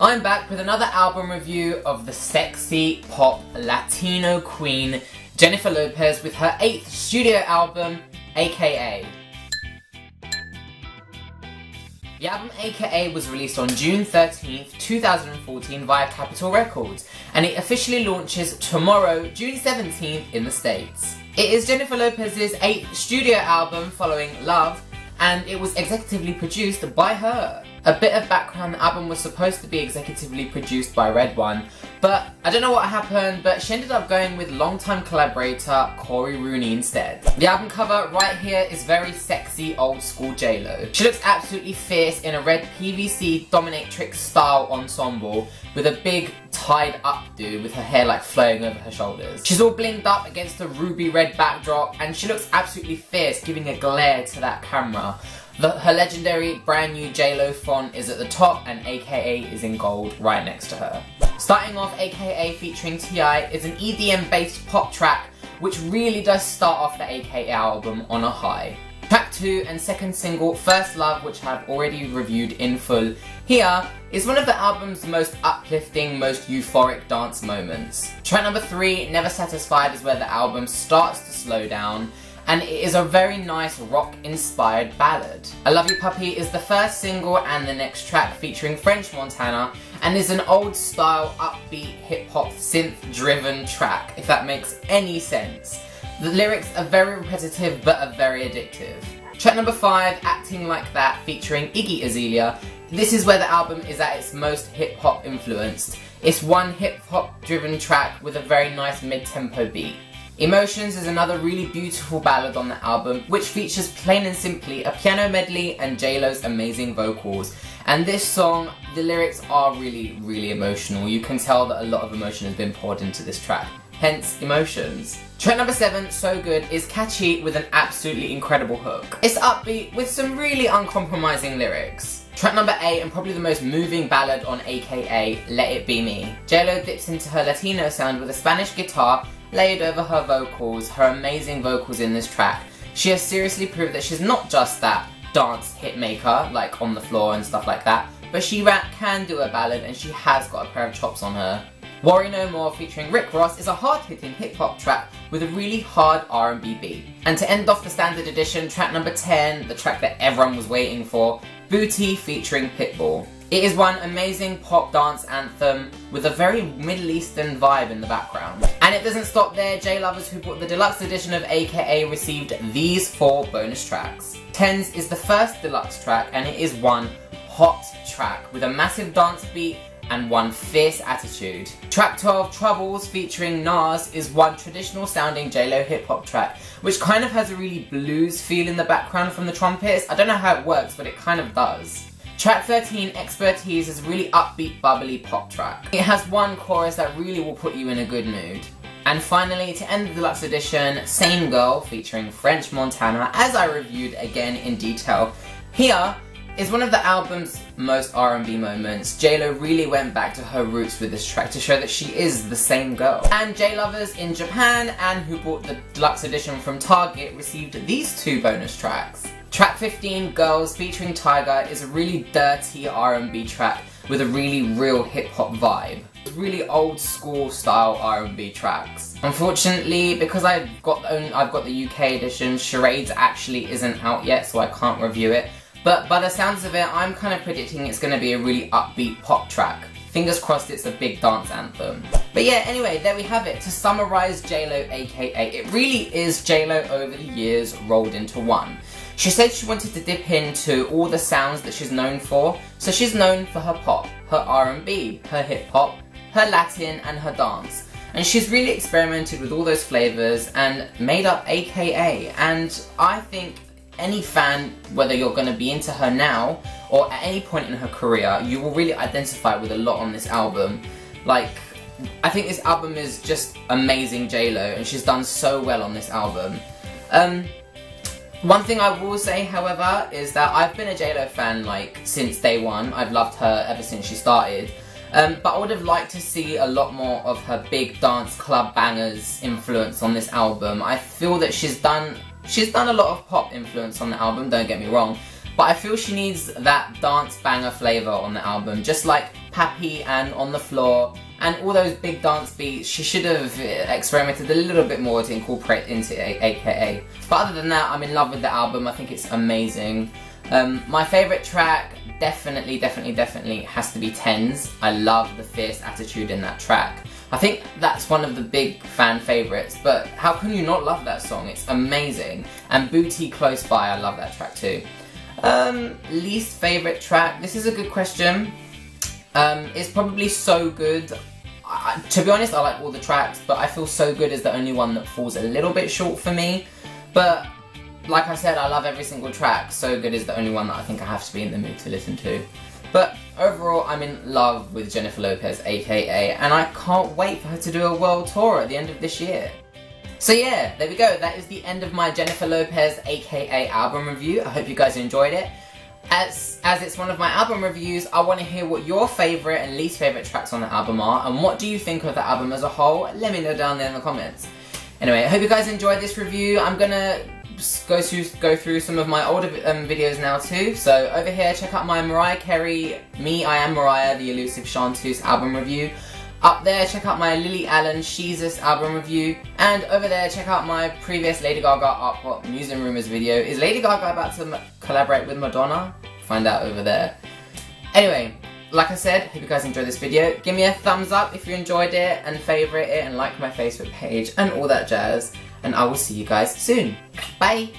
I'm back with another album review of the sexy pop Latino queen Jennifer Lopez with her 8th studio album, A.K.A. The album A.K.A. was released on June 13th, 2014 via Capitol Records, and it officially launches tomorrow, June 17th in the States. It is Jennifer Lopez's 8th studio album following Love, and it was executively produced by her. A bit of background, the album was supposed to be executively produced by Red One, but I don't know what happened, but she ended up going with longtime collaborator Corey Rooney instead. The album cover right here is very sexy old school J-Lo. She looks absolutely fierce in a red PVC dominatrix style ensemble with a big tied updo with her hair like flowing over her shoulders. She's all blinged up against a ruby red backdrop and she looks absolutely fierce, giving a glare to that camera. Her legendary brand new J-Lo font is at the top and A.K.A. is in gold right next to her. Starting off, A.K.A. featuring T.I. is an EDM based pop track which really does start off the A.K.A. album on a high. Track 2 and second single, First Love, which I've already reviewed in full here, is one of the album's most uplifting, most euphoric dance moments. Track number 3, Never Satisfied, is where the album starts to slow down, and it is a very nice rock-inspired ballad. I Love You Puppy is the first single and the next track featuring French Montana, and is an old-style, upbeat, hip-hop, synth-driven track, if that makes any sense. The lyrics are very repetitive but are very addictive. Track number 5, Acting Like That, featuring Iggy Azalea. This is where the album is at its most hip-hop influenced. It's one hip-hop driven track with a very nice mid-tempo beat. Emotions is another really beautiful ballad on the album, which features plain and simply a piano medley and J-Lo's amazing vocals. And this song, the lyrics are really, really emotional. You can tell that a lot of emotion has been poured into this track. Hence, Emotions. Track number 7, So Good, is catchy with an absolutely incredible hook. It's upbeat with some really uncompromising lyrics. Track number 8, and probably the most moving ballad on A.K.A., Let It Be Me. J-Lo dips into her Latino sound with a Spanish guitar laid over her vocals, her amazing vocals in this track. She has seriously proved that she's not just that dance hit maker, like On the Floor and stuff like that, but she can do a ballad and she has got a pair of chops on her. Worry No More featuring Rick Ross is a hard-hitting hip-hop track with a really hard R&B beat. And to end off the standard edition, track number 10, the track that everyone was waiting for, Booty featuring Pitbull. It is one amazing pop dance anthem with a very Middle Eastern vibe in the background. And it doesn't stop there, J-lovers who bought the deluxe edition of A.K.A. received these 4 bonus tracks. Tens is the first deluxe track and it is one hot track with a massive dance beat and one fierce attitude. Track 12, Troubles, featuring Nas, is one traditional sounding J-Lo hip hop track, which kind of has a really blues feel in the background from the trumpets. I don't know how it works, but it kind of does. Track 13, Expertise, is a really upbeat, bubbly pop track. It has one chorus that really will put you in a good mood. And finally, to end the deluxe edition, Same Girl, featuring French Montana, as I reviewed again in detail. Here is one of the album's most R&B moments. J-Lo really went back to her roots with this track to show that she is the same girl. And J-lovers in Japan and who bought the deluxe edition from Target received these 2 bonus tracks. Track 15, Girls, featuring Tyga, is a really dirty R&B track with a really real hip-hop vibe. Really old school style R&B tracks. Unfortunately, because I've got the UK edition, Charades actually isn't out yet, so I can't review it. But by the sounds of it, I'm kind of predicting it's going to be a really upbeat pop track. Fingers crossed it's a big dance anthem. But yeah, anyway, there we have it. To summarise J-Lo A.K.A., it really is J-Lo over the years rolled into one. She said she wanted to dip into all the sounds that she's known for, so she's known for her pop, her R&B, her hip-hop, her Latin and her dance. And she's really experimented with all those flavours and made up A.K.A. And I think any fan, whether you're going to be into her now or at any point in her career, you will really identify with a lot on this album. Like, I think this album is just amazing J-Lo and she's done so well on this album. One thing I will say, however, is that I've been a J-Lo fan like since day one. I've loved her ever since she started. But I would have liked to see a lot more of her big dance club bangers influence on this album. I feel that she's done a lot of pop influence on the album, don't get me wrong, but I feel she needs that dance banger flavour on the album, just like happy and on the floor, and all those big dance beats. She should have experimented a little bit more to incorporate into A.K.A. But other than that, I'm in love with the album. I think it's amazing. My favourite track definitely has to be Tens. I love the fierce attitude in that track. I think that's one of the big fan favourites, but how can you not love that song? It's amazing. And Booty Close By, I love that track too. Least favourite track, this is a good question. It's probably So Good. To be honest, I like all the tracks, but I feel So Good is the only one that falls a little bit short for me. But like I said, I love every single track. So Good is the only one that I think I have to be in the mood to listen to. But overall, I'm in love with Jennifer Lopez, A.K.A, and I can't wait for her to do a world tour at the end of this year. So yeah, there we go. That is the end of my Jennifer Lopez, A.K.A album review. I hope you guys enjoyed it. As it's one of my album reviews, I want to hear what your favourite and least favourite tracks on the album are, and what do you think of the album as a whole? Let me know down there in the comments. Anyway, I hope you guys enjoyed this review. I'm gonna go through some of my older videos now too. So over here, check out my Mariah Carey, Me, I Am Mariah, the Elusive Chanteuse album review. Up there, check out my Lily Allen, Sheezus album review. And over there, check out my previous Lady Gaga Art Pop News and Rumours video. Is Lady Gaga about to collaborate with Madonna? Find out over there. Anyway, like I said, hope you guys enjoyed this video. Give me a thumbs up if you enjoyed it, and favourite it, and like my Facebook page, and all that jazz. And I will see you guys soon. Bye!